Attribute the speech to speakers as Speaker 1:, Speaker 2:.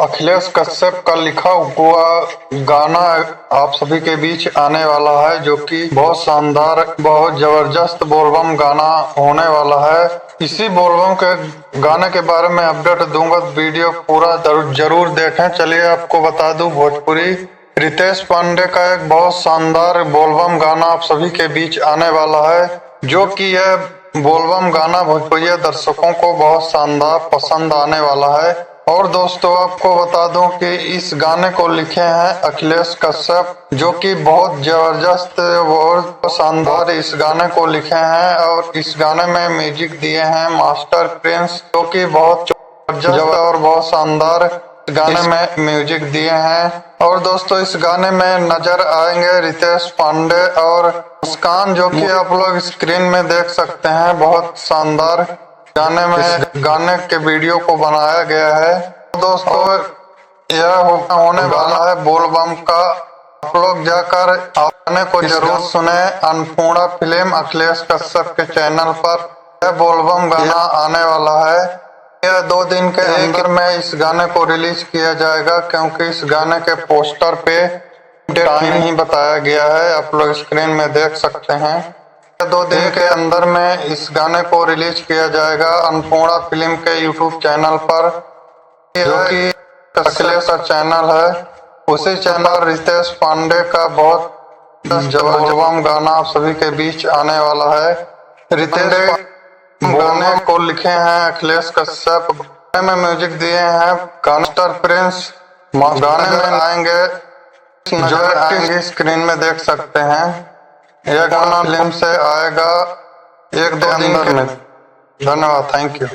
Speaker 1: अखिलेश कश्यप का लिखा हुआ गाना आप सभी के बीच आने वाला है, जो कि बहुत शानदार, बहुत जबरदस्त बोलबम गाना होने वाला है। इसी बोलबम के गाने के बारे में अपडेट दूंगा, वीडियो पूरा जरूर देखें। चलिए आपको बता दूं, भोजपुरी रितेश पांडे का एक बहुत शानदार बोलबम गाना आप सभी के बीच आने वाला है, जो कि यह बोलबम गाना भोजपुरी दर्शकों को बहुत शानदार पसंद आने वाला है। और दोस्तों आपको बता दूं कि इस गाने को लिखे हैं अखिलेश कश्यप, जो कि बहुत जबरदस्त और शानदार इस गाने को लिखे हैं। और इस गाने में म्यूजिक दिए हैं मास्टर प्रिंस, जो कि बहुत जबरदस्त और बहुत शानदार गाने में म्यूजिक दिए हैं। और दोस्तों इस गाने में नजर आएंगे रितेश पांडे और मुस्कान, जो कि आप लोग स्क्रीन में देख सकते हैं। बहुत शानदार गाने के वीडियो को बनाया गया है। दोस्तों यह होने वाला है बोलबम का, आप लोग जाकर गाने को जरूर सुने। अन्नपूर्णा फिल्म अखिलेश कश्यप के चैनल पर यह बोलबम गाना आने वाला है। यह 2 दिन के अंदर में इस गाने को रिलीज किया जाएगा, क्योंकि इस गाने के पोस्टर पे टाइम नहीं बताया गया है, आप लोग स्क्रीन में देख सकते हैं। 2 दिन के अंदर में इस गाने को रिलीज किया जाएगा अन्नपूर्णा फिल्म के यूट्यूब चैनल पर, जो कि अखिलेश का चैनल है। उसी चैनल रितेश पांडे का बहुत जबरदस्त गाना आप सभी के बीच आने वाला है। रितेश गाने को लिखे हैं अखिलेश कश्यप, गाने में म्यूजिक दिए हैं मास्टर प्रिंस। गाने में आएंगे जो आएंगे स्क्रीन में देख सकते हैं। यह गाना फिल्म से आएगा 1-2 दिन में। धन्यवाद, थैंक यू।